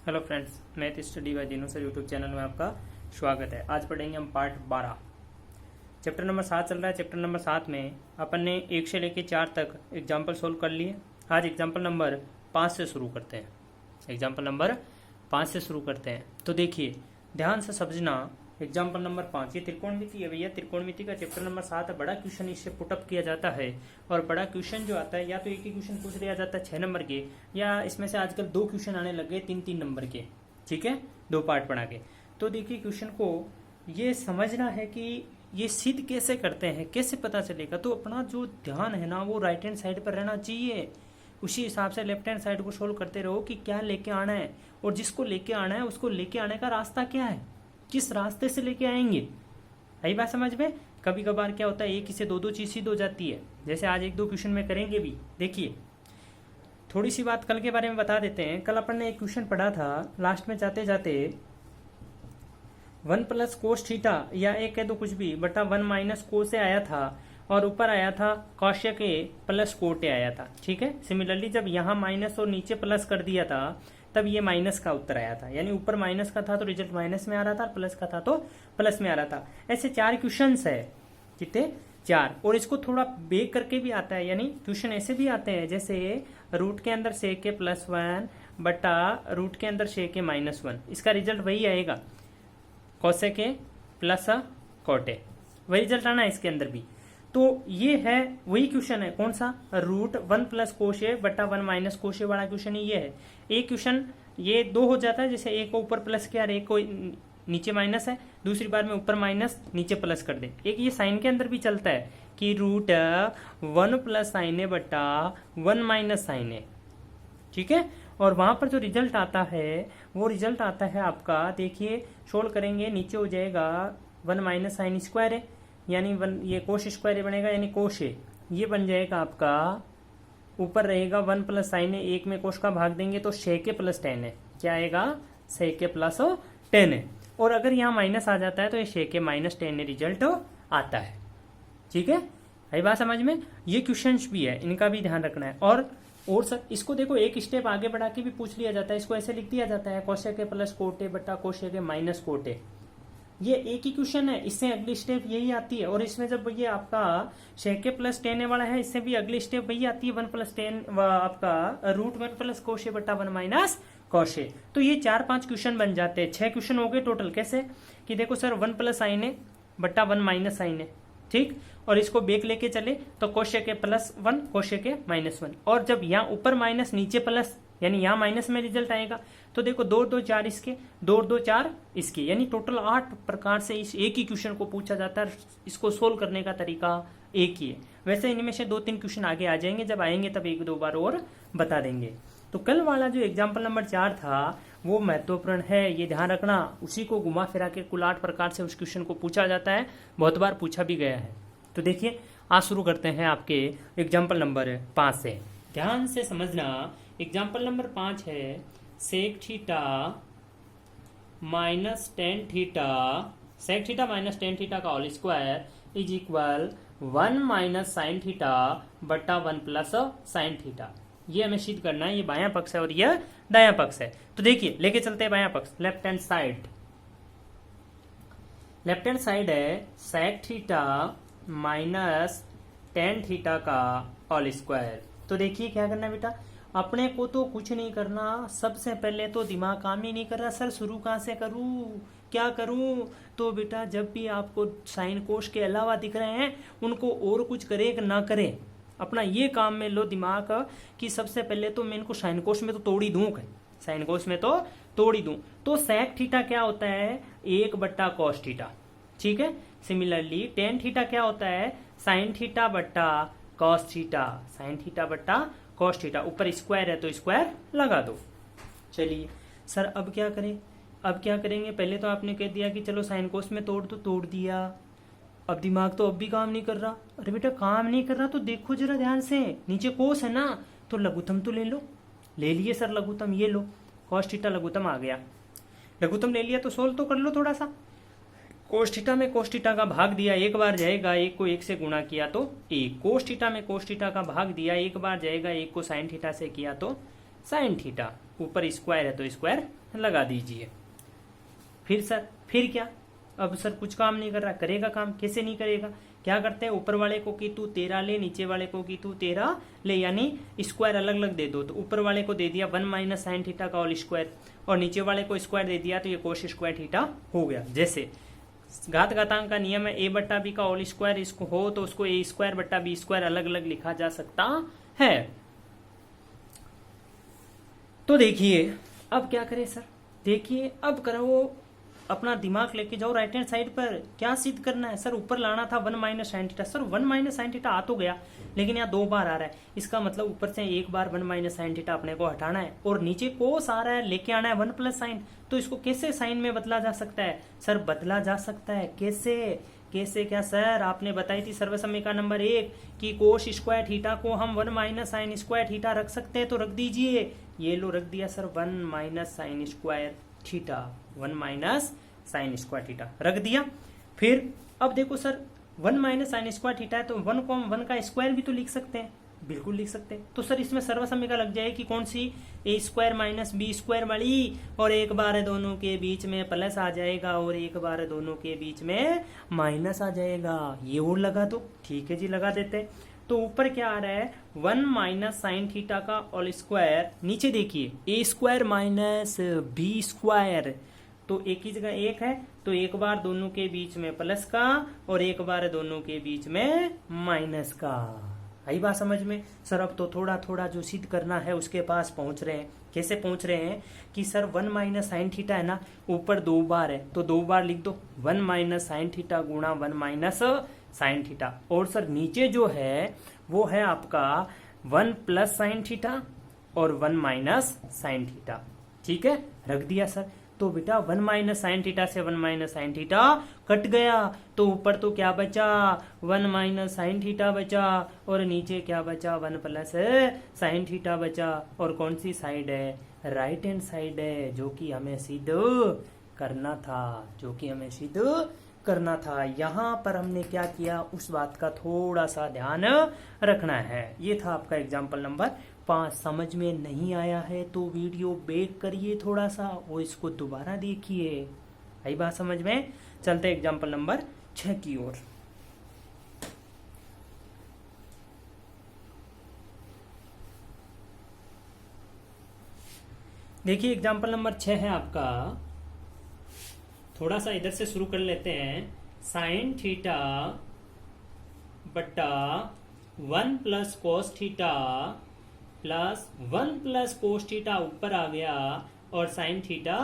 Hello friends, math study bye दिनों sir YouTube channel में आपका स्वागत है। आज पढ़ेंगे हम पार्ट 12। चैप्टर नंबर 7 चल रहा है। चैप्टर नंबर 7 में अपन ने 1 से लेकर 4 तक एग्जाम्पल सोल्व कर लिए। आज एग्जाम्पल नंबर 5 से शुरू करते हैं। एग्जाम्पल नंबर 5 से शुरू करते हैं। तो देखिए, ध्यान से समझना। एग्जाम्पल नंबर 5 ये त्रिकोणमिति है भैया। त्रिकोणमिति का चैप्टर नंबर 7 है। बड़ा क्वेश्चन इससे पुटअप किया जाता है। और बड़ा क्वेश्चन जो आता है, या तो एक ही क्वेश्चन पूछ लिया जाता है 6 नंबर के, या इसमें से आजकल 2 क्वेश्चन आने लग गए 3-3 नंबर के। ठीक है, 2 पार्ट बना के। तो देखिए, क्वेश्चन को ये समझना है कि ये सिद्ध कैसे करते हैं, कैसे पता चलेगा। तो अपना जो ध्यान है ना, वो राइट हैंड साइड पर रहना चाहिए। उसी हिसाब से लेफ्ट हैंड साइड को सोल्व करते रहो कि क्या लेके आना है, और जिसको लेके आना है उसको लेके आने का रास्ता क्या है, किस रास्ते से लेके आएंगे। आई बात समझ में। कभी कभार क्या होता है, एक ही से 2-2 चीज सिद्ध हो जाती है। जैसे आज 1-2 क्वेश्चन में करेंगे भी। देखिए, थोड़ी सी बात कल के बारे में बता देते हैं। कल अपन ने एक क्वेश्चन पढ़ा था, लास्ट में जाते जाते 1 प्लस कोस थीटा, या एक कह दो कुछ भी, बटा 1 माइनस कोस से आया था, और ऊपर आया था कौशिक ए प्लस कोटे आया था। ठीक है। सिमिलरली जब यहाँ माइनस और नीचे प्लस कर दिया था, तब ये माइनस का उत्तर आया था। यानी ऊपर माइनस का था तो रिजल्ट माइनस में आ रहा था, प्लस का था तो प्लस में आ रहा था। ऐसे 4 क्वेश्चंस है। कितने? 4। और इसको थोड़ा बेक करके भी आता है। यानी क्वेश्चन ऐसे भी आते हैं, जैसे रूट के अंदर सेक के +1 बटा रूट के अंदर सेक के -1। इसका रिजल्ट वही आएगा, कोसेक के प्लस कोटे। वही रिजल्ट आना है इसके अंदर भी। तो ये है वही क्वेश्चन है। कौन सा? रूट 1 प्लस कोशे बटा 1 माइनस कोशे वाला क्वेश्चन ही ये है। एक क्वेश्चन ये 2 हो जाता है, जैसे एक को ऊपर प्लस किया और एक को नीचे माइनस है, दूसरी बार में ऊपर माइनस नीचे प्लस कर दे। एक ये साइन के अंदर भी चलता है कि रूट 1 प्लस साइन ए बटा 1 माइनस साइन ए। ठीक है। और वहां पर जो रिजल्ट आता है, वो रिजल्ट आता है आपका, देखिए सोल्व करेंगे, नीचे हो जाएगा 1 माइनस साइन स्क्वायर है, यानी 1 ये कोश स्क्वायर बनेगा, यानी कोश ए ये बन जाएगा आपका। ऊपर रहेगा 1 प्लस साइन है, एक में कोश का भाग देंगे तो सेक के प्लस 10 है। क्या आएगा? सेक के प्लस 10 है। और अगर यहाँ माइनस आ जाता है तो ये सेक के -10 रिजल्ट आता है। ठीक है, आई बात समझ में। ये क्वेश्चंस भी है, इनका भी ध्यान रखना है। और सर इसको देखो, एक स्टेप आगे बढ़ा के भी पूछ लिया जाता है। इसको ऐसे लिख दिया जाता है, कोशेक के प्लस कोटे बटा कोशेक के माइनस कोटे। ये एक ही क्वेश्चन है, इससे अगली स्टेप यही आती है। और इसमें जब ये आपका सेक के प्लस 10 वाला है, इससे भी अगली स्टेप वही आती है, 1 प्लस 10 आपका रूट 1 प्लस कोशे बटा 1 माइनस कोशे। तो ये 4-5 क्वेश्चन बन जाते हैं। 6 क्वेश्चन हो गए टोटल। कैसे कि देखो सर, 1 प्लस साइन है बटा 1 माइनस साइन है। ठीक। और इसको बेक लेके चले तो कोशे के +1 कोशे के -1। और जब यहाँ ऊपर माइनस नीचे प्लस, यानी यहाँ माइनस में रिजल्ट आएगा। तो देखो 2-2 4 इसके, 2-2 4 इसके, यानी टोटल 8 प्रकार से इस एक ही क्वेश्चन को पूछा जाता है। इसको सोल्व करने का तरीका एक ही है। वैसे इनमें से 2-3 क्वेश्चन आगे आ जाएंगे, जब आएंगे तब 1-2 बार और बता देंगे। तो कल वाला जो एग्जाम्पल नंबर 4 था, वो महत्वपूर्ण है, ये ध्यान रखना। उसी को घुमा फिरा के कुल 8 प्रकार से उस क्वेश्चन को पूछा जाता है। बहुत बार पूछा भी गया है। तो देखिए, आज शुरू करते हैं आपके एग्जाम्पल नंबर 5 से। ध्यान से समझना। एग्जाम्पल नंबर 5 है, sec theta minus tan theta, sec theta minus tan theta का whole square is equal 1 minus sine theta बटा 1 प्लस साइन थीटा। ये हमें सिद्ध करना है। ये बायां पक्ष है और यह दायां पक्ष है। तो देखिए, लेके चलते हैं बायां पक्ष, left hand side. Left hand side है sec theta minus tan theta का होल स्क्वायर। तो देखिए क्या करना है बेटा, अपने को तो कुछ नहीं करना। सबसे पहले तो दिमाग काम ही नहीं कर रहा। सर शुरू कहाँ से करूँ, क्या करूँ? तो बेटा, जब भी आपको साइन कोश के अलावा दिख रहे हैं, उनको और कुछ करे कि ना करे, अपना ये काम में लो दिमाग कि सबसे पहले तो मैं इनको साइन कोश में तो तोड़ ही दूँ, साइन कोश में तो तोड़ ही दूँ। तो सेक थीटा क्या होता है? 1 बट्टा कॉस थीटा। ठीक है। सिमिलरली टेन थीटा क्या होता है? साइन थीटा बट्टा कॉस थीटा, साइन थीटा बट्टा कॉस थीटा। ऊपर स्क्वायर है तो स्क्वायर लगा दो। चलिए सर, अब क्या करें? अब क्या करेंगे? पहले तो आपने कह दिया कि चलो साइन कोस में तोड़, तो तोड़ दिया। अब दिमाग तो अब भी काम नहीं कर रहा। अरे बेटा, काम नहीं कर रहा तो देखो जरा ध्यान से, नीचे कोस है ना, तो लघुत्तम तो ले लो। ले लिए सर लघुत्तम, ये लो कॉस थीटा लघुत्तम आ गया। लघुत्तम ले लिया तो सोल्व तो कर लो थोड़ा सा। कोस थीटा में कोस थीटा का भाग दिया, एक बार जाएगा, एक को 1 से गुणा किया तो 1। कोस थीटा में कोस थीटा का भाग दिया, एक बार जाएगा, एक को साइन थीटा से किया तो साइन थीटा, ऊपर स्क्वायर है तो स्क्वायर लगा दीजिए। फिर सर फिर क्या, अब सर कुछ काम नहीं कर रहा, करेगा काम, कैसे नहीं करेगा, क्या करते हैं, ऊपर वाले को की तू 13 ले, नीचे वाले को की तू 13 ले, यानी स्क्वायर अलग अलग दे दो। तो ऊपर वाले को दे दिया 1 माइनस साइन थीटा का होल स्क्वायर, और नीचे वाले को स्क्वायर दे दिया तो ये कोस स्क्वायर थीटा हो गया। जैसे घात घातांक का नियम है, ए बट्टा बी का होल स्क्वायर इसको हो तो उसको ए स्क्वायर बट्टा बी स्क्वायर अलग अलग लिखा जा सकता है। तो देखिए अब क्या करें सर, देखिए अब करो, अपना दिमाग लेके जाओ राइट हैंड साइड पर, क्या सिद्ध करना है सर, ऊपर लाना था 1 minus sine theta, sir 1 minus sine theta आ तो गया लेकिन यहाँ 2 बार आ रहा है, इसका मतलब ऊपर से एक बार 1 माइनस साइन थीटा अपने को हटाना है, और नीचे कोस आ रहा है लेके आना है 1 प्लस साइन, तो इसको कैसे साइन में बदला जा सकता है सर, बदला जा सकता है कैसे, कैसे क्या सर, आपने बताई थी सर्वसमीकरण नंबर 1 कि कोस स्क्वायर थीटा को हम 1 माइनस साइन स्क्वायर थीटा रख सकते हैं, तो रख दीजिए, ये लो रख दिया sir 1 minus sign square theta, 1 minus sign square theta रख दिया। फिर अब देखो sir 1 minus sign square theta है तो 1 को हम 1 का स्क्वायर भी तो लिख सकते हैं, बिल्कुल लिख सकते हैं। तो सर इसमें सर्वसमीकरण लग जाएगी कौन सी, ए स्क्वायर माइनस बी स्क्वायर वाली, और एक बार दोनों के बीच में प्लस आ जाएगा और एक बार दोनों के बीच में माइनस आ जाएगा, ये और लगा दो, ठीक है जी लगा देते। तो ऊपर क्या आ रहा है 1 माइनस साइन थीटा का होल स्क्वायर, नीचे देखिए ए स्क्वायर माइनस बी स्क्वायर, तो एक ही जगह एक है तो एक बार दोनों के बीच में प्लस का और एक बार दोनों के बीच में माइनस का, आई बात समझ में सर। अब तो थोड़ा थोड़ा जो सिद्ध करना है उसके पास पहुंच रहे हैं, कैसे पहुंच रहे हैं कि सर 1 माइनस साइन थीटा है ना, ऊपर 2 बार है तो 2 बार लिख दो 1 माइनस साइन थीटा गुणा 1 माइनस साइन थीटा, और सर नीचे जो है वो है आपका 1 प्लस साइन थीटा और 1 माइनस साइन थीटा, ठीक है रख दिया सर। तो बेटा 1 माइनस साइन थीटा से 1 माइनस साइन थीटा कट गया, तो ऊपर तो क्या बचा 1 माइनस साइन थीटा बचा, और नीचे क्या बचा 1 प्लस साइन थीटा बचा, और कौन सी साइड है, राइट हैंड साइड है, जो कि हमें सिद्ध करना था, जो कि हमें सिद्ध करना था। यहाँ पर हमने क्या किया उस बात का थोड़ा सा ध्यान रखना है। ये था आपका एग्जाम्पल नंबर 5। समझ में नहीं आया है तो वीडियो बैक करिए थोड़ा सा और इसको दोबारा देखिए, आई बात समझ में। चलते एग्जाम्पल नंबर 6 की ओर। देखिए एग्जाम्पल नंबर 6 है आपका, थोड़ा सा इधर से शुरू कर लेते हैं। साइन थीटा बट्टा 1 plus cos theta plus 1 plus cos theta ऊपर आ गया और साइन थीटा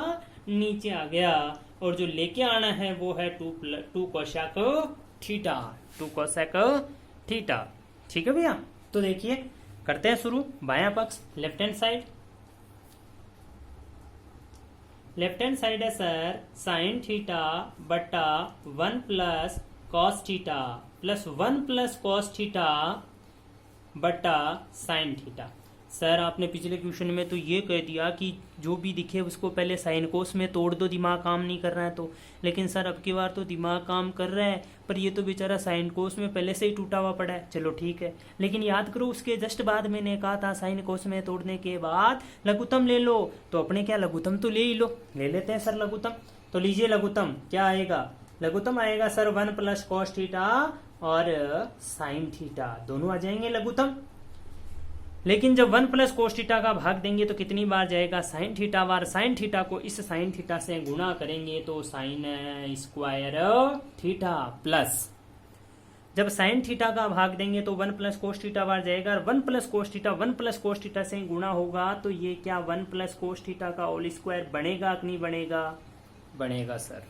नीचे आ गया, और जो लेके आना है वो है 2 कोसेक थीटा, 2 कोसेक थीटा, ठीक है भैया। तो देखिए करते हैं शुरू। बायां पक्ष left hand side, left hand side है सर साइन थीटा बट्टा 1 plus cos theta plus 1 plus cos theta बट्टा साइन थीटा। सर आपने पिछले क्वेश्चन में तो ये कह दिया कि जो भी दिखे उसको पहले साइन कोस में तोड़ दो, दिमाग काम नहीं कर रहा है तो, लेकिन सर अब की बार तो दिमाग काम कर रहा है, पर ये तो बेचारा साइन कोस में पहले से ही टूटा हुआ पड़ा है। चलो ठीक है, लेकिन याद करो उसके जस्ट बाद मैंने कहा था साइन कोस में तोड़ने के बाद लघुत्तम ले लो, तो अपने क्या लघुत्तम तो ले ही लो, ले लेते हैं सर लघुत्तम। तो लीजिए लघुत्तम, क्या आएगा, लघुत्तम आएगा सर 1 प्लस कॉस थीटा और साइन थीटा, दोनों आ जाएंगे लघुत्तम। लेकिन जब 1 प्लस कोस थीटा का भाग देंगे तो कितनी बार जाएगा, साइन थीटा बार। साइन थीटा को इस साइन थीटा से गुणा करेंगे तो साइन स्क्वायर थीटा, प्लस जब साइन थीटा का भाग देंगे तो 1 प्लस कोस थीटा बार जाएगा, और 1 plus cos theta 1 plus cos theta से गुणा होगा तो ये क्या 1 प्लस कोस थीटा का होल स्क्वायर बनेगा कि नहीं बनेगा, बनेगा सर।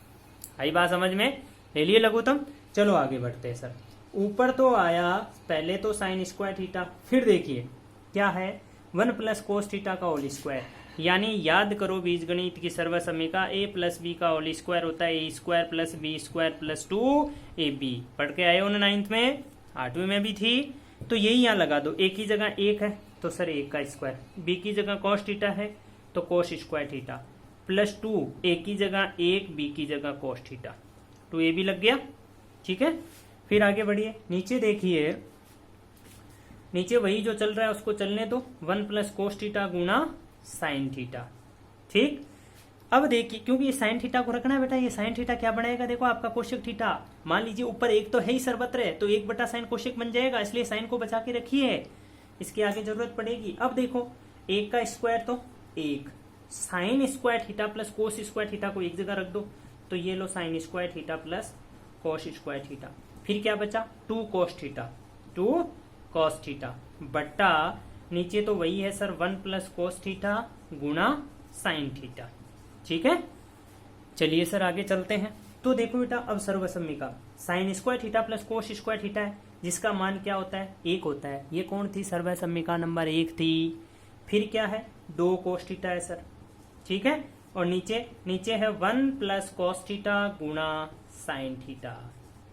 आई बात समझ में, ले लिए लघुत्तम। चलो आगे बढ़ते हैं सर। ऊपर तो आया पहले तो साइन स्क्वायर थीटा, फिर देखिए क्या है 1 प्लस कोस थीटा का होल स्क्वायर, यानी याद करो बीजगणित की सर्वसमीकरण a प्लस बी का होल स्क्वायर होता है a square plus B square plus 2ab। पढ़ के आए हो ना 9th में, 8वीं में भी थी। तो यही यहाँ लगा दो, a की जगह 1 है तो सर 1 का स्क्वायर, b की जगह कोस थीटा है तो कोस स्क्वायर थीटा प्लस 2, a की जगह 1 b की जगह कोस थीटा, 2ab लग गया, ठीक है। फिर आगे बढ़िए, नीचे देखिए, नीचे वही जो चल रहा है उसको चलने दो, 1 प्लस कोस थीटा गुणा साइन थीटा। ठीक, अब देखिए क्योंकि ये साइन थीटा को रखना है बेटा, ये साइन थीटा क्या बनेगा, देखो आपका कोशेक थीटा, मान लीजिए ऊपर एक तो है ही सर्वत्र है, तो 1/साइन कोशेक बन जाएगा, इसलिए साइन को बचा के रखिए, इसके आगे जरूरत पड़ेगी। अब देखो 1 का स्क्वायर तो 1, sine square theta plus cos square theta को एक जगह रख दो, तो ये लो sine square theta plus cos square theta, फिर क्या बचा 2 कोस थीटा, 2 कोस थीटा बट्टा नीचे तो वही है सर 1 प्लस कोस थीटा गुणा साइन थीटा। ठीक है, चलिए सर आगे चलते हैं। तो देखो बेटा अब सर्वसम्मिका sine square theta plus cos square theta है, जिसका मान क्या होता है 1 होता है। ये कौन थी, सर्वसम्मिका नंबर 1 थी। फिर क्या है 2 कोस थीटा है सर, ठीक है, और नीचे नीचे है 1 प्लस कोस थीटा गुणा साइन थीटा।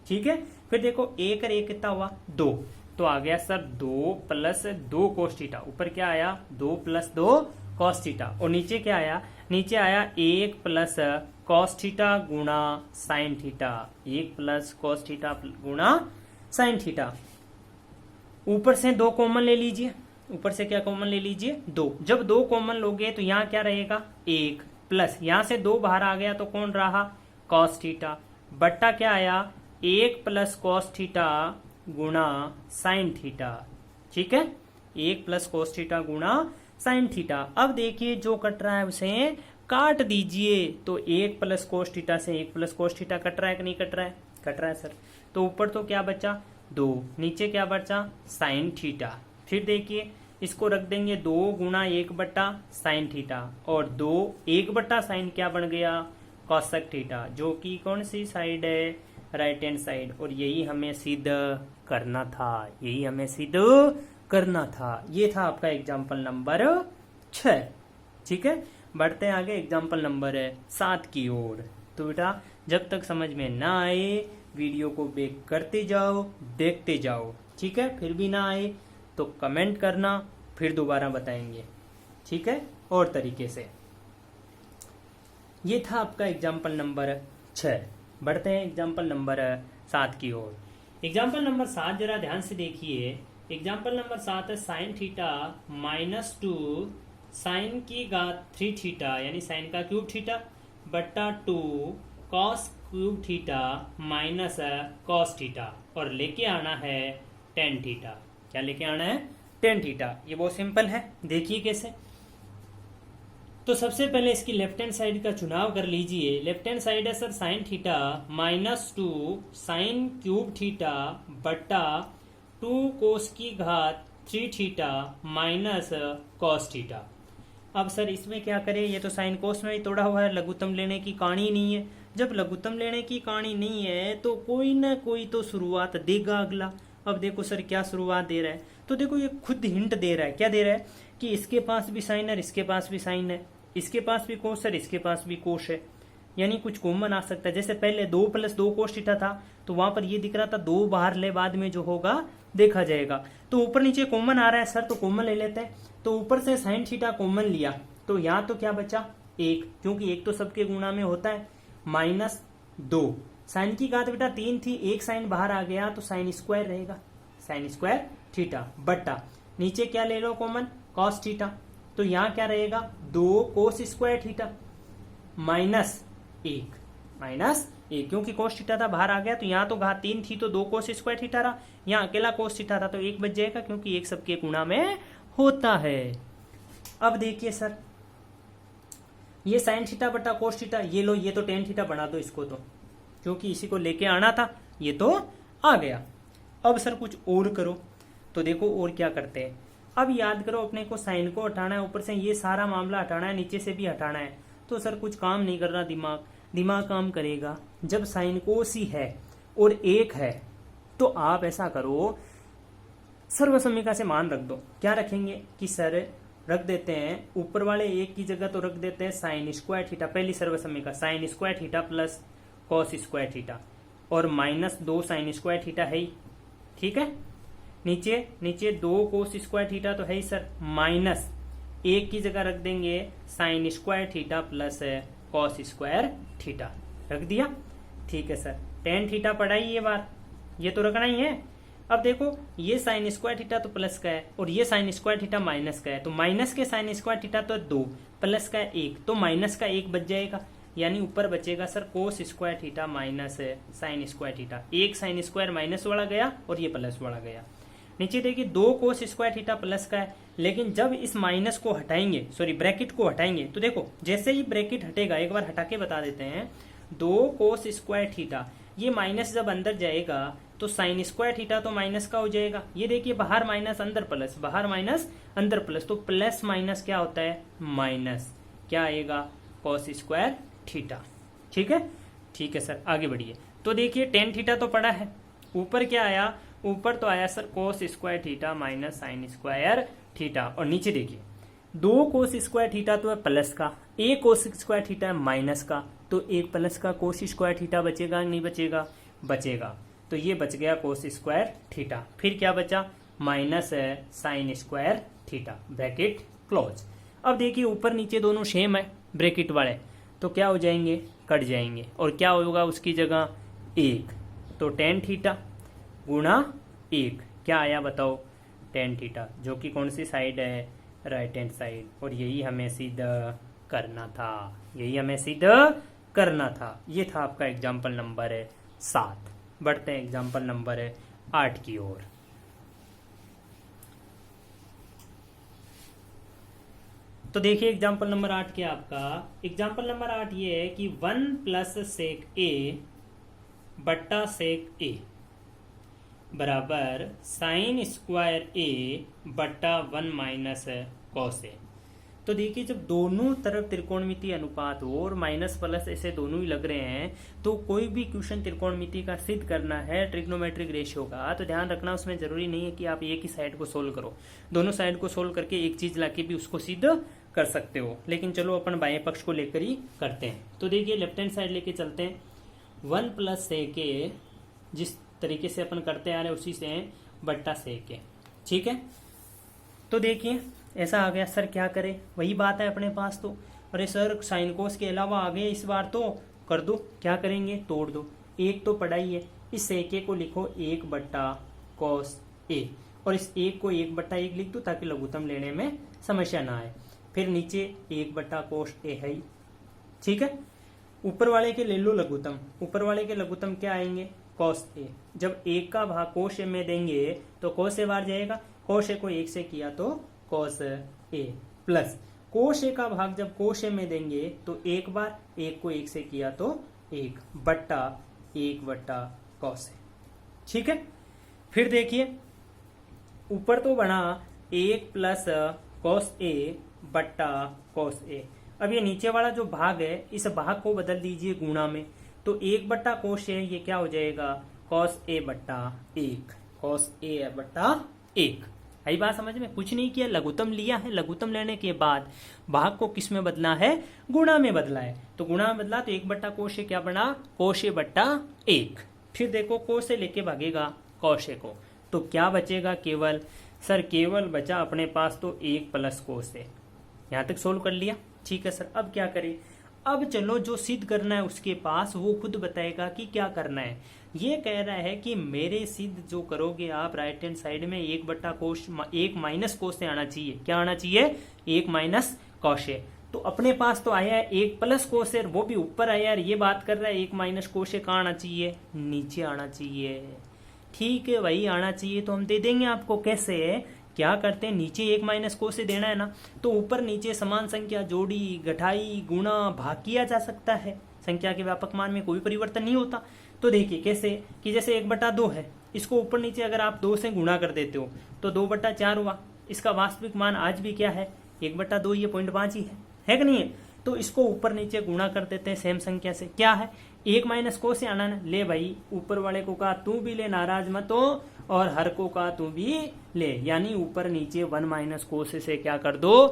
ठीक है, फिर देखो 1 और 1 कितना हुआ 2, तो आ गया सर 2 प्लस 2 कोस थीटा, ऊपर क्या आया 2 प्लस 2 कॉस थीटा, और नीचे क्या आया, नीचे आया 1 प्लस कॉस थीटा गुणा sine theta, 1 plus cos theta गुणा साइन थीटा। ऊपर से 2 कॉमन ले लीजिए, ऊपर से क्या कॉमन ले लीजिए 2, जब 2 कॉमन लोगे तो यहाँ क्या रहेगा 1 प्लस यहाँ से 2 बाहर आ गया तो कौन रहा कॉस थीटा, बट्टा क्या आया 1 प्लस कॉस थीटा गुणा साइन थीटा। ठीक है, 1 प्लस कॉस थीटा गुणा साइन थीटा। अब देखिए जो कट रहा है उसे काट दीजिए, तो 1 प्लस कोस थीटा से 1 प्लस कोस थीटा कट रहा है कि नहीं कट रहा है, कट रहा है सर। तो ऊपर तो क्या बचा 2, नीचे क्या बचा साइन थीटा। फिर देखिए इसको रख देंगे 2 गुणा 1/साइन थीटा, और 2 1/साइन क्या बन गया कॉसेक थीटा, जो कि कौन सी साइड है राइट हैंड साइड, और यही हमें सिद्ध करना था, यही हमें सिद्ध करना था। ये था आपका एग्जाम्पल नंबर 6। ठीक है, बढ़ते हैं आगे एग्जाम्पल नंबर 7 की ओर। तो बेटा जब तक समझ में ना आए वीडियो को बैक करते जाओ, देखते जाओ। ठीक है, फिर भी ना आए तो कमेंट करना, फिर दोबारा बताएंगे। ठीक है, और तरीके से। ये था आपका एग्जाम्पल नंबर 6। बढ़ते हैं एग्जाम्पल नंबर 7 की ओर। एग्जाम्पल नंबर 7 जरा ध्यान से देखिए। एग्जाम्पल नंबर 7 है साइन थीटा -2 साइन की घात 3 थीटा, यानी साइन का क्यूब थीटा बट्टा 2 cos cube theta minus cos theta, और लेके आना है टेन थीटा। क्या लेके आना है टेन थीटा। ये बहुत सिंपल है, देखिए कैसे। तो सबसे पहले इसकी लेफ्ट हैंड साइड का चुनाव कर लीजिए। लेफ्ट हैंड साइड है sir sine theta -2 sine cube theta बट्टा 2 कोस की घात 3 थीटा माइनस कॉस थीटा। अब सर इसमें क्या करें, ये तो साइन कोस में ही तोड़ा हुआ है, लघुत्तम लेने की कहानी नहीं है। जब लघुत्तम लेने की कहानी नहीं है तो कोई ना कोई तो शुरुआत देगा अगला। अब देखो सर क्या शुरुआत दे रहा है, तो देखो ये खुद हिंट दे रहा है। क्या दे रहा है कि इसके पास भी साइन है, इसके पास भी साइन है, इसके पास भी कोस है, इसके पास भी कोस है, यानी कुछ कॉमन आ सकता है। जैसे पहले 2 + 2 कोस थीटा था, तो वहां पर ये दिख रहा था 2 बाहर ले, बाद में जो होगा देखा जाएगा। तो ऊपर नीचे कॉमन आ रहा है सर, तो कॉमन ले लेते हैं। तो ऊपर से साइन थीटा कॉमन लिया, तो यहाँ तो क्या बचा 1, क्योंकि 1 तो सबके गुणा में होता है, -2 साइन की घात बेटा 3 थी, 1 साइन बाहर आ गया तो साइन स्क्वायर रहेगा, साइन स्क्वायर थीटा बट्टा नीचे क्या ले लो कॉमन कॉस थीटा, तो यहाँ क्या रहेगा 2 कोस स्क्वायर थीटा -1 क्योंकि कोस थीटा था बाहर आ गया, तो यहाँ तो घात 3 थी तो 2 कोस स्क्वायर थीटा रहा, यहाँ अकेला कोस थीटा था तो 1 बच जाएगा, क्योंकि 1 सबके गुणा में होता है। अब देखिए सर ये साइन थीटा बटा कोस थीटा, ये लो, ये तो टेन थीटा बना दो इसको, तो क्योंकि इसी को लेके आना था, ये तो आ गया। अब सर कुछ और करो, तो देखो और क्या करते हैं। अब याद करो अपने को साइन को हटाना है, ऊपर से ये सारा मामला हटाना है, नीचे से भी हटाना है। तो सर कुछ काम नहीं कर रहा दिमाग काम करेगा जब साइन कोस ही है और 1 है। तो आप ऐसा करो सर्वसम्मिका से मान रख दो। क्या रखेंगे कि सर रख देते हैं ऊपर वाले 1 की जगह तो रख देते हैं साइन स्क्वायर थीटा, पहली सर्वसम्मिका sine square theta plus cos square theta, और -2 साइन स्क्वायर थीटा है ही। ठीक है, नीचे 2 कोस स्क्वायर थीटा तो है ही सर, -1 की जगह रख देंगे sign square theta plus cos square theta, रख दिया। ठीक है सर, टेन थीटा पढ़ा ही ये बार, ये तो रखना ही है। अब देखो ये साइन स्क्वायर थीटा तो प्लस का है और ये साइन स्क्वायर थीटा माइनस का है, तो माइनस के साइन स्क्वायर थीटा तो 2, प्लस का 1, तो माइनस का 1 बच जाएगा, यानी ऊपर बचेगा सर कोस square theta minus sign square theta. एक साइन स्क्वायर माइनस वाला गया और ये प्लस वाला गया। नीचे देखिए 2 कोस स्क्वायर थीटा प्लस का है, लेकिन जब इस माइनस को हटाएंगे, सॉरी ब्रैकेट को हटाएंगे, तो देखो जैसे ही ब्रैकेट हटेगा, एक बार हटा के बता देते हैं, 2 कोस स्क्वायर थीटा, ये माइनस जब अंदर जाएगा तो साइन स्क्वायर थीटा तो माइनस का हो जाएगा। ये देखिए बाहर माइनस अंदर प्लस, बाहर माइनस अंदर प्लस, तो प्लस माइनस क्या होता है माइनस, क्या आएगा कॉस स्क्वायर थीटा। ठीक है, ठीक है सर आगे बढ़िए। तो देखिए टेन थीटा तो पड़ा है, ऊपर क्या आया, ऊपर तो आया सर कोस square theta minus sign square theta, और नीचे देखिए 2 कोस स्क्वायर थीटा तो है प्लस का, 1 कोस स्क्वायर थीटा है माइनस का, तो 1 प्लस का कोस स्क्वायर थीटा बचेगा नहीं बचेगा, बचेगा, तो ये बच गया कोस स्क्वायर थीटा। फिर क्या बचा minus sign square theta, bracket close. अब देखिए ऊपर नीचे दोनों सेम है ब्रैकेट वाले, तो क्या हो जाएंगे, कट जाएंगे, और क्या होगा उसकी जगह 1, तो टेन थीटा गुणा 1 क्या आया बताओ, टेन थीटा, जो कि कौन सी साइड है, राइट हैंड साइड, और यही हमें सिद्ध करना था, यही हमें सिद्ध करना था। ये था आपका एग्जाम्पल नंबर 7। बढ़ते हैं एग्जाम्पल नंबर 8 की ओर। तो देखिए एग्जाम्पल नंबर 8 क्या आपका, एग्जाम्पल नंबर 8 ये है कि 1 प्लस सेक ए बट्टा सेक ए बराबर साइन स्क्वायर ए बट्टा 1 माइनस कॉस ए। तो देखिए जब दोनों तरफ त्रिकोणमितीय अनुपात हो और माइनस प्लस ऐसे दोनों ही लग रहे हैं, तो कोई भी क्वेश्चन त्रिकोणमिति का सिद्ध करना है ट्रिग्नोमेट्रिक रेशियो का, तो ध्यान रखना उसमें जरूरी नहीं है कि आप एक ही साइड को सोल्व करो, दोनों साइड को सोल्व करके एक चीज लाके भी उसको सिद्ध कर सकते हो, लेकिन चलो अपन बाएं पक्ष को लेकर ही करते हैं। तो देखिए लेफ्ट हैंड साइड लेके चलते हैं, 1 प्लस सेक ए जिस तरीके से अपन करते आ रहे उसी से बट्टा सेक ए। ठीक है, तो देखिए ऐसा आ गया, सर क्या करें, वही बात है अपने पास तो, अरे सर साइन कोस के अलावा आ गए इस बार, तो कर दो, क्या करेंगे तोड़ दो, एक तो पढ़ा ही है, इस सेक ए को लिखो 1 बट्टा कॉस ए, और इस 1 को 1 बट्टा 1 लिख दो ताकि लघुत्तम लेने में समस्या ना आए। फिर नीचे 1 बट्टा कोस ए है ही, ठीक है, ऊपर वाले के ले लो लघुत्तम, ऊपर वाले के लघुत्तम क्या आएंगे कॉस ए, जब 1 का भाग कोस ए में देंगे तो कोस ए बाहर जाएगा, कोस ए को 1 से किया तो कोस ए, प्लस कोस ए का भाग जब कोस ए में देंगे तो एक बार, 1 को 1 से किया तो 1 बट्टा 1 बट्टा कोस ए। ठीक है, फिर देखिए ऊपर तो बना 1 प्लस कोस ए बट्टा कोस ए, अब ये नीचे वाला जो भाग है इस भाग को बदल दीजिए गुणा में, तो 1 बट्टा कोस ए ये क्या हो जाएगा कोस ए बट्टा 1, कोस ए बट्टा 1। आई बात समझ में, कुछ नहीं किया, लघुत्तम लिया है, लघुत्तम लेने के बाद भाग को किस में बदला है, गुणा में बदला है, तो गुणा में बदला तो 1 बट्टा कोस ए क्या बना कोस ए बट्टा 1। फिर देखो कोस ए लेके भागेगा कोस ए को, तो क्या बचेगा केवल, सर केवल बचा अपने पास तो 1 प्लस कोस ए। यहां तक सोल्व कर लिया, ठीक है सर, अब क्या करें, अब चलो जो सिद्ध करना है उसके पास वो खुद बताएगा कि क्या करना है। ये कह रहा है कि मेरे सिद्ध जो करोगे आप राइट हैंड साइड में 1 बट्टा कोस 1 माइनस कोस से आना चाहिए, क्या आना चाहिए 1 माइनस कोस से, तो अपने पास तो आया है 1 प्लस कोस से, वो भी ऊपर आया यार, ये बात कर रहा है 1 माइनस कोस से कहाँ आना चाहिए, नीचे आना चाहिए। ठीक है वही आना चाहिए, तो हम दे देंगे आपको, कैसे क्या करते हैं, नीचे 1 माइनस कोस से देना है ना, तो ऊपर नीचे समान संख्या जोड़ी घटाई गुणा भाग किया जा सकता है, संख्या के व्यापक मान में कोई परिवर्तन नहीं होता। तो देखिए कैसे कि जैसे 1 बट्टा 2 है, इसको ऊपर नीचे अगर आप 2 से गुणा कर देते हो तो 2 बट्टा 4 हुआ, इसका वास्तविक मान आज भी क्या है 1 बट्टा 2, ये 0.5 ही है कि नहीं है, तो इसको ऊपर नीचे गुणा कर देते हैं सेम संख्या से, क्या है 1 माइनस कोस से आना ना, ले भाई ऊपर वाले को कहा तू भी ले, नाराज मत हो, और हर को कहा तू भी ले, यानी ऊपर नीचे 1 माइनस कोस से क्या कर दो,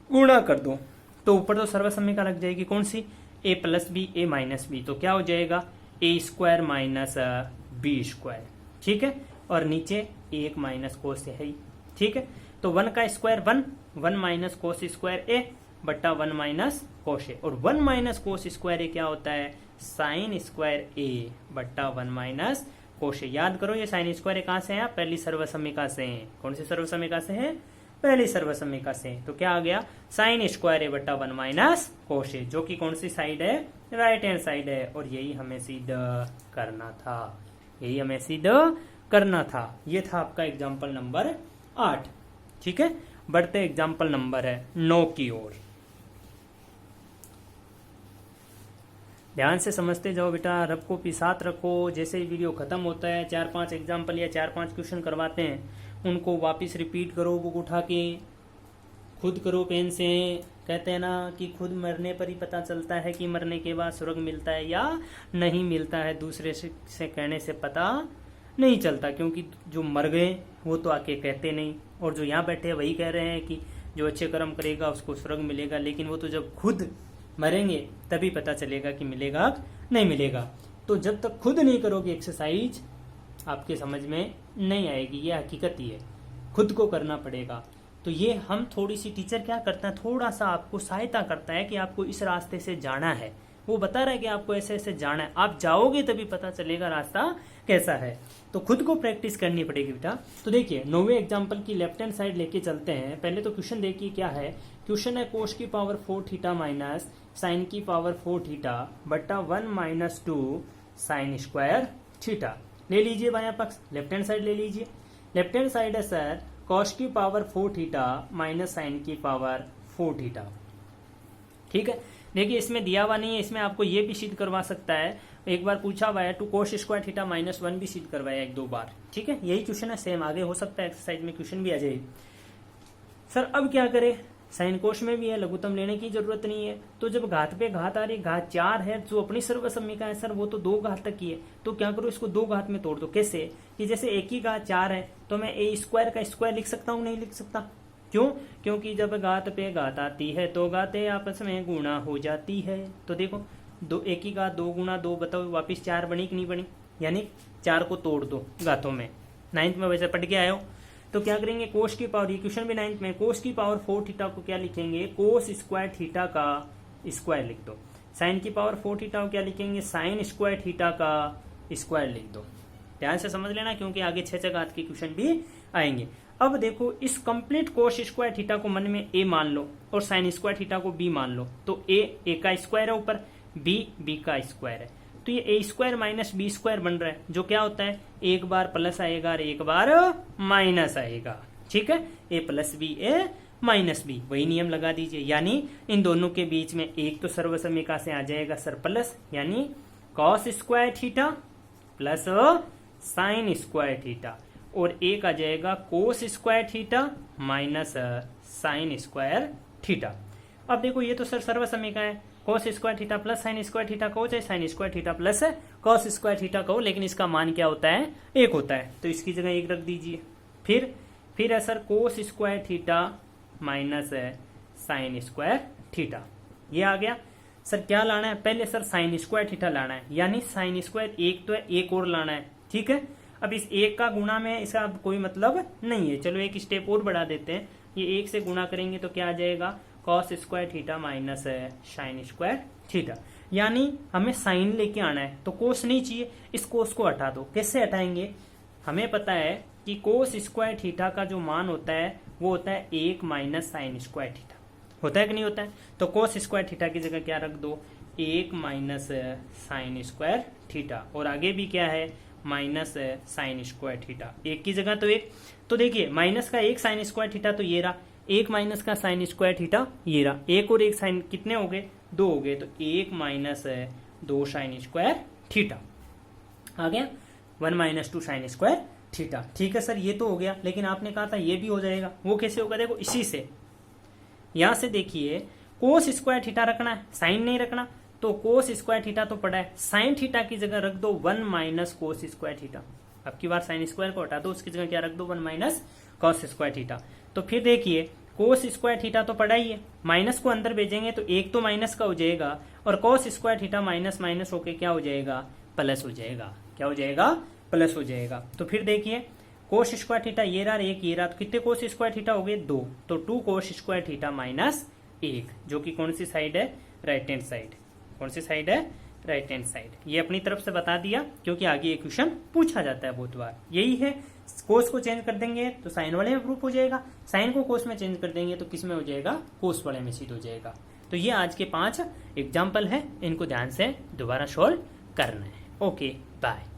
गुणा कर दो, तो ऊपर तो सर्वसम्मिका लग जाएगी कौन सी, a plus B A minus B, तो क्या हो जाएगा A square minus B square. ठीक है, और नीचे 1 माइनस कोस है ही, ठीक है, तो 1 का स्क्वायर 1 माइनस कोस स्क्वायर ए बट्टा 1 माइनस कोस ए, और 1 माइनस कोस स्क्वायर ए क्या होता है साइन स्क्वायर ए बट्टा 1 माइनस कोश है। याद करो ये साइन स्क्वायर कहाँ से है, पहली सर्वसम्मिका से है। कौन सी सर्वसम्मिका से है, पहली सर्वसम्मिका से। तो क्या आ गया, साइन स्क्वायर ए बटा 1 माइनस कोश ए, जो कि कौन सी साइड है, राइट हैंड साइड है। और यही हमें सिद्ध करना था, यही हमें सिद्ध करना था। ये था आपका एग्जाम्पल नंबर 8। ठीक है, बढ़ते एग्जाम्पल नंबर है 9 की ओर। ध्यान से समझते जाओ बेटा, रब को साथ रखो। जैसे ही वीडियो खत्म होता है 4-5 एग्जाम्पल या 4-5 क्वेश्चन करवाते हैं, उनको वापस रिपीट करो, बुक उठा के खुद करो पेन से। कहते हैं ना कि खुद मरने पर ही पता चलता है कि मरने के बाद स्वर्ग मिलता है या नहीं मिलता है, दूसरे से कहने से पता नहीं चलता। क्योंकि जो मर गए वो तो आके कहते नहीं, और जो यहाँ बैठे वही कह रहे हैं कि जो अच्छे कर्म करेगा उसको स्वर्ग मिलेगा। लेकिन वो तो जब खुद मरेंगे तभी पता चलेगा कि मिलेगा नहीं मिलेगा। तो जब तक खुद नहीं करोगे एक्सरसाइज, आपके समझ में नहीं आएगी। ये हकीकत ही है, खुद को करना पड़ेगा। तो ये हम थोड़ी सी टीचर क्या करता है, थोड़ा सा आपको सहायता करता है कि आपको इस रास्ते से जाना है। वो बता रहा है कि आपको ऐसे ऐसे जाना है, आप जाओगे तभी पता चलेगा रास्ता कैसा है। तो खुद को प्रैक्टिस करनी पड़ेगी बेटा। तो देखिए 9वें एग्जाम्पल की लेफ्ट हैंड साइड लेके चलते हैं। पहले तो क्वेश्चन देखिए क्या है। क्वेश्चन है कोश की पावर 4 थीटा माइनस साइन की पावर 4 थीटा बटा 1 माइनस 2 साइन स्क्वायर थीटा। ले लीजिए बायां पक्ष, लेफ्ट हैंड साइड ले लीजिए। लेफ्ट हैंड साइड है सर कॉस की पावर 4 थीटा माइनस साइन की पावर 4 थीटा। ठीक है, देखिए इसमें दिया हुआ नहीं है, इसमें आपको ये भी सिद्ध करवा सकता है। एक बार पूछा हुआ है 2 कोस स्क्वायर थीटा माइनस 1 भी सिद्ध करवाया 1-2 बार। ठीक है, यही क्वेश्चन है सेम, आगे हो सकता है एक्सरसाइज में क्वेश्चन भी आ जाए। सर अब क्या करें, साइन कोश में भी है, लघुत्तम लेने की जरूरत नहीं है। तो जब घात पे घात आ रही, घात 4 है, जो अपनी सर्वसम्मिका है सर वो तो 2 घात तक की है। तो क्या करो, इसको 2 घात में तोड़ दो। कैसे, कि जैसे एक ही घात 4 है तो मैं ए स्क्वायर का स्क्वायर लिख सकता हूँ, नहीं लिख सकता? क्यों? क्योंकि जब घात पे घात आती है तो घातें आपस में गुणा हो जाती है। तो देखो दो, एक ही घात 2 गुणा 2, बताओ वापिस 4 बनी कि नहीं बनी? यानी 4 को तोड़ दो घातों में। 9th में वैसे पढ़ के आए हो। तो क्या करेंगे, कोस की पावर, ये क्वेश्चन भी 9th में, कोस की पावर 4 थीटा को क्या लिखेंगे, कोस स्क्वायर थीटा का स्क्वायर लिख दो। साइन की पावर 4 थीटा को क्या लिखेंगे, साइन स्क्वायर थीटा का स्क्वायर लिख दो। ध्यान से समझ लेना, क्योंकि आगे 6 घात के क्वेश्चन भी आएंगे। अब देखो इस कंप्लीट कोस स्क्वायर थीटा को मन में ए मान लो और साइन स्क्वायर थीटा को बी मान लो। तो ए का स्क्वायर है ऊपर, बी का स्क्वायर है। तो ये ए स्क्वायर माइनस बी स्क्वायर बन रहा है, जो क्या होता है, एक बार प्लस आएगा और एक बार माइनस आएगा। ठीक है, ए plus B A minus B, वही नियम लगा दीजिए। यानी इन दोनों के बीच में एक तो सर्वसम्मिका से आ जाएगा सर प्लस, यानी cos square theta plus sign square theta, और एक आ जाएगा कोस square theta minus sign square theta. अब देखो ये तो सर सर्वसम्मिका है, कोस square theta plus sign square theta कहो, चाहे sign square theta plus cos square theta कहो, लेकिन इसका मान क्या होता है, 1 होता है। तो इसकी जगह 1 रख दीजिए। फिर है सर कोस square theta minus sign square theta. ये आ गया। सर क्या लाना है, पहले सर साइन स्क्वायर थीटा लाना है, यानी साइन स्क्वायर 1 तो है, 1 और लाना है। ठीक है, अब इस 1 का गुणा में इसका कोई मतलब नहीं है। चलो एक स्टेप और बढ़ा देते हैं, ये 1 से गुणा करेंगे तो क्या आ जाएगा, cos square theta minus sign square theta. यानी हमें साइन लेके आना है, तो कोस नहीं चाहिए, इस कोस को हटा दो। कैसे हटाएंगे, हमें पता है कि कोस स्क्वायर थीटा का जो मान होता है वो होता है 1 माइनस साइन स्क्वायर थीटा। होता है कि नहीं होता है? तो कोस स्क्वायर थीटा की जगह क्या रख दो, 1 माइनस साइन स्क्वायर थीटा, और आगे भी क्या है, माइनस साइन स्क्वायर थीटा। 1 की जगह तो 1। तो देखिए माइनस का 1 साइन स्क्वायर थीटा तो ये रहा, 1 माइनस का साइन स्क्वायर थीटा ये रहा, 1 और 1 साइन कितने हो गए, 2 हो गए। तो 1 माइनस 2 साइन स्क्वायर थीटा आ गया, 1 माइनस 2 साइन स्क्वायर थीटा। ठीक है सर, ये तो हो गया, लेकिन आपने कहा था ये भी हो जाएगा। वो कैसे होगा, देखो इसी से, यहां से देखिए कोस स्क्वायर थीटा रखना है, साइन नहीं रखना। तो कोस स्क्वायर थीटा तो पड़ा है, साइन थीटा की जगह रख दो 1 माइनस कोस स्क्वायर थीटा। अब की बार साइन स्क्वायर को हटा दो, उसकी जगह क्या रख दो, 1 माइनस कॉस स्क्वायर थीटा। तो फिर देखिए कोस स्क्वायर थीटा तो पड़ा ही है, माइनस को अंदर भेजेंगे तो 1 तो माइनस का हो जाएगा, और कोस स्क्वायर थीटा माइनस माइनस होके क्या हो जाएगा, प्लस हो जाएगा। क्या हो जाएगा, प्लस हो जाएगा। तो फिर देखिए कोस स्क्वायर थीटा ये रहा, 1 ये रहा, तो कितने कोस स्क्वायर थीटा हो गए, 2। तो 2 कोस स्क्वायर थीटा माइनस 1, जो कि कौन सी साइड है, राइट हैंड साइड। कौन सी साइड है, राइट हैंड साइड। ये अपनी तरफ से बता दिया क्योंकि आगे ये क्वेश्चन पूछा जाता है बहुत बार। यही है, कोस को चेंज कर देंगे तो साइन वाले में प्रूफ हो जाएगा, साइन को कोस में चेंज कर देंगे तो किस में हो जाएगा, कोस वाले में सिद्ध हो जाएगा। तो ये आज के 5 एग्जाम्पल है, इनको ध्यान से दोबारा सोल्व करना है। Okay bye.